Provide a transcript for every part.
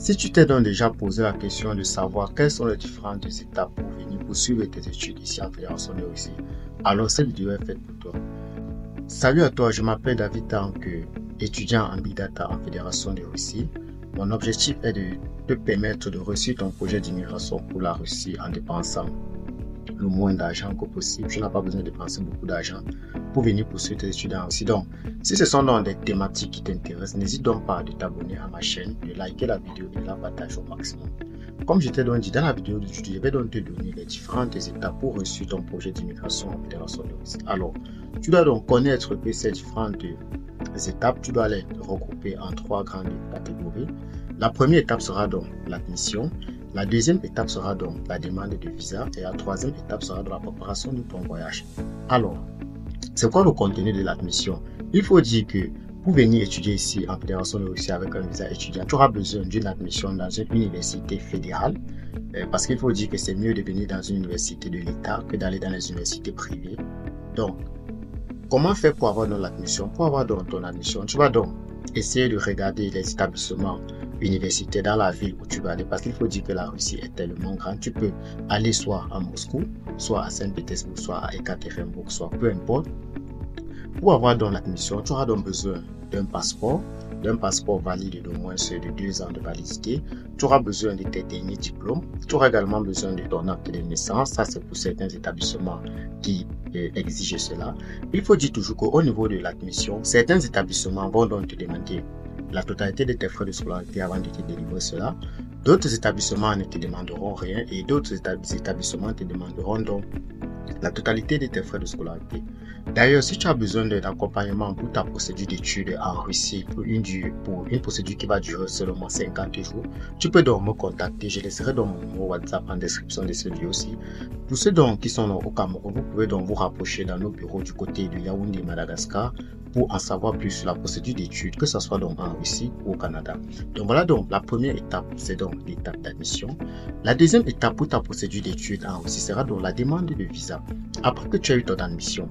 Si tu t'es donc déjà posé la question de savoir quelles sont les différentes étapes pour venir poursuivre tes études ici en Fédération de Russie, alors cette vidéo est faite pour toi. Salut à toi, je m'appelle David Tank, étudiant en Big Data en Fédération de Russie. Mon objectif est de te permettre de réussir ton projet d'immigration pour la Russie en dépensant le moins d'argent que possible. Tu n'as pas besoin de dépenser beaucoup d'argent pour venir poursuivre tes études en Russie. Donc, si ce sont donc des thématiques qui t'intéressent, n'hésite donc pas de t'abonner à ma chaîne, de liker la vidéo et de la partager au maximum. Comme je t'ai donc dit dans la vidéo d'aujourd'hui, je vais donc te donner les différentes étapes pour réussir ton projet d'immigration en Fédération de Russie. Alors, tu dois donc connaître que ces différentes étapes, tu dois les regrouper en trois grandes catégories. La première étape sera donc l'admission. La deuxième étape sera donc la demande de visa et la troisième étape sera donc la préparation de ton voyage. Alors, c'est quoi le contenu de l'admission? Il faut dire que pour venir étudier ici en Fédération de Russie avec un visa étudiant, tu auras besoin d'une admission dans une université fédérale parce qu'il faut dire que c'est mieux de venir dans une université de l'État que d'aller dans les universités privées. Donc, comment faire pour avoir l'admission? Pour avoir donc ton admission, tu vas donc essayer de regarder les établissements universitaires dans la ville où tu vas aller parce qu'il faut dire que la Russie est tellement grande. Tu peux aller soit à Moscou, soit à Saint-Pétersbourg, soit à Ekaterinbourg, soit peu importe. Pour avoir donc l'admission, tu auras donc besoin d'un passeport valide d'au moins de 2 ans de validité. Tu auras besoin de tes derniers diplômes. Tu auras également besoin de ton acte de naissance. Ça, c'est pour certains établissements qui exigent cela. Il faut dire toujours qu'au niveau de l'admission, certains établissements vont donc te demander la totalité de tes frais de scolarité avant de te délivrer cela. D'autres établissements ne te demanderont rien et d'autres établissements te demanderont donc la totalité de tes frais de scolarité. D'ailleurs, si tu as besoin d'accompagnement pour ta procédure d'études en Russie pour une procédure qui va durer seulement 50 jours, tu peux donc me contacter. Je laisserai donc mon numéro WhatsApp en description de cette vidéo aussi. Pour ceux donc qui sont au Cameroun, vous pouvez donc vous rapprocher dans nos bureaux du côté de Yaoundé, Madagascar, pour en savoir plus sur la procédure d'études, que ce soit donc en Russie ou au Canada. Donc voilà donc la première étape, c'est donc l'étape d'admission. La deuxième étape pour ta procédure d'études en Russie sera donc la demande de visa. Après que tu as eu ton admission,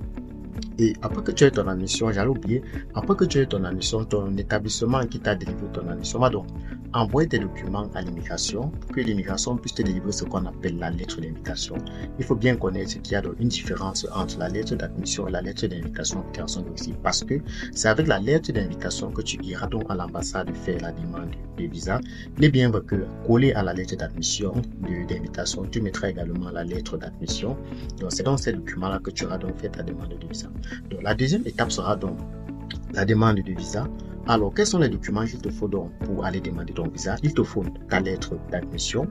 j'allais oublier, après que tu aies ton admission, ton établissement qui t'a délivré ton admission va donc envoyer tes documents à l'immigration pour que l'immigration puisse te délivrer ce qu'on appelle la lettre d'invitation. Il faut bien connaître qu'il y a donc une différence entre la lettre d'admission et la lettre d'invitation en Fédération de Russie parce que c'est avec la lettre d'invitation que tu iras donc à l'ambassade faire la demande de visa. Il est bien que collé à la lettre d'admission, d'invitation, tu mettras également la lettre d'admission. Donc c'est dans ces documents-là que tu auras donc fait ta demande de visa. Donc, la deuxième étape sera donc la demande de visa. Alors, quels sont les documents qu'il te faut donc pour aller demander ton visa? Il te faut ta lettre d'admission,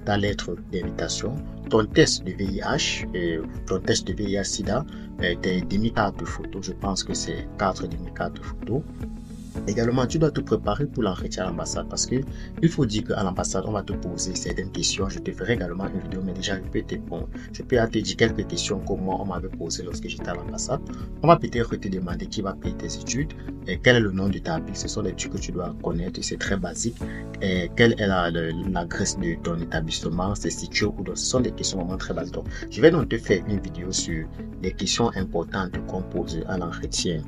ta lettre d'invitation, ton test de VIH, ton test de VIH-Sida, tes demi-cartes de photo. Je pense que c'est 4 demi-cartes de photo. Également, tu dois te préparer pour l'entretien à l'ambassade parce que il faut dire qu'à l'ambassade, on va te poser certaines questions. Je te ferai également une vidéo, mais déjà, je peux te dire quelques questions que moi, on m'avait posées lorsque j'étais à l'ambassade. On va peut-être te demander qui va payer tes études, et quel est le nom de ta ville. Ce sont des trucs que tu dois connaître, c'est très basique. Et quelle est l'adresse de ton établissement, c'est situé où. Ce sont des questions vraiment très basiques. Donc, je vais donc te faire une vidéo sur les questions importantes qu'on pose à l'entretien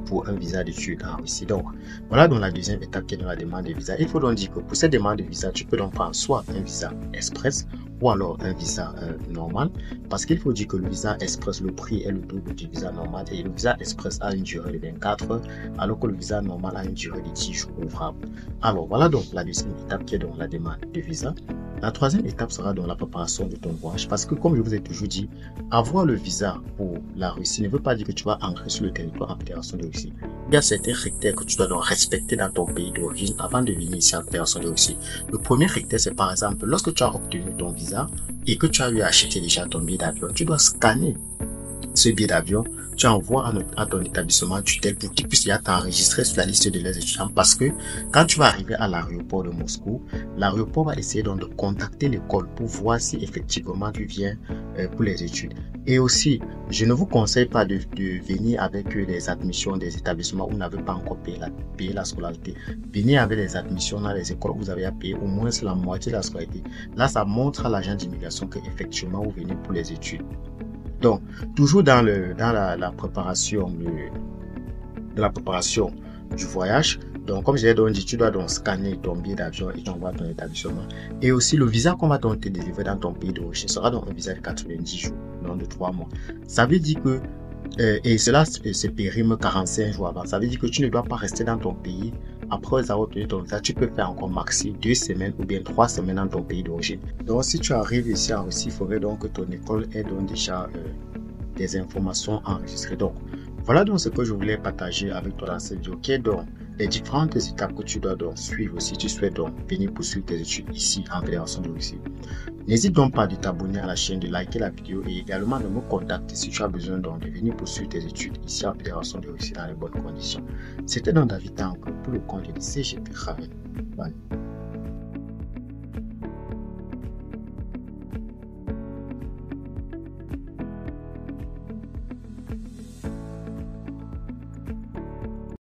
pour un visa d'études en Russie. Donc, voilà donc la deuxième étape qui est dans la demande de visa. Il faut donc dire que pour cette demande de visa, tu peux donc prendre soit un visa express ou alors un visa normal. Parce qu'il faut dire que le visa express, le prix est le double du visa normal et le visa express a une durée de 24 heures alors que le visa normal a une durée de 10 jours ouvrables. Alors, voilà donc la deuxième étape qui est donc la demande de visa. La troisième étape sera donc la préparation de ton voyage parce que comme je vous ai toujours dit, avoir le visa pour la Russie ne veut pas dire que tu vas entrer sur le territoire en Fédération de Russie. Il y a certains critères que tu dois donc respecter dans ton pays d'origine avant de venir ici en Fédération de Russie. Le premier critère, c'est par exemple, lorsque tu as obtenu ton visa et que tu as eu à acheter déjà ton billet d'avion, tu dois scanner ce billet d'avion, tu envoies à ton établissement tutelle pour qu'ils puissent t'enregistrer sur la liste de leurs étudiants parce que quand tu vas arriver à l'aéroport de Moscou, l'aéroport va essayer donc de contacter l'école pour voir si effectivement tu viens pour les études. Et aussi, je ne vous conseille pas de venir avec les admissions des établissements où vous n'avez pas encore payé la scolarité. Venez avec les admissions dans les écoles où vous avez à payer au moins la moitié de la scolarité. Là, ça montre à l'agent d'immigration qu'effectivement vous venez pour les études. Donc, toujours dans la préparation du voyage, Donc, comme je l'ai donc dit, tu dois donc scanner ton billet d'avion et t'envoyer ton établissement. Et aussi, le visa qu'on va donc te délivrer dans ton pays d'origine sera donc un visa de 90 jours, non de 3 mois. Ça veut dire que, et cela se périme 45 jours avant. Ça veut dire que tu ne dois pas rester dans ton pays. Après avoir obtenu ton visa, tu peux faire encore maxi 2 semaines ou bien 3 semaines dans ton pays d'origine. Donc, si tu arrives ici en Russie, il faudrait donc que ton école ait donc déjà des informations enregistrées. Donc, voilà donc ce que je voulais partager avec toi dans cette vidéo, qui est donc les différentes étapes que tu dois donc suivre si tu souhaites donc venir poursuivre tes études ici en Fédération de Russie. N'hésite donc pas de t'abonner à la chaîne, de liker la vidéo et également de me contacter si tu as besoin donc de venir poursuivre tes études ici en Fédération de Russie dans les bonnes conditions. C'était donc David Tank pour le compte de CGP Ravel. Bye.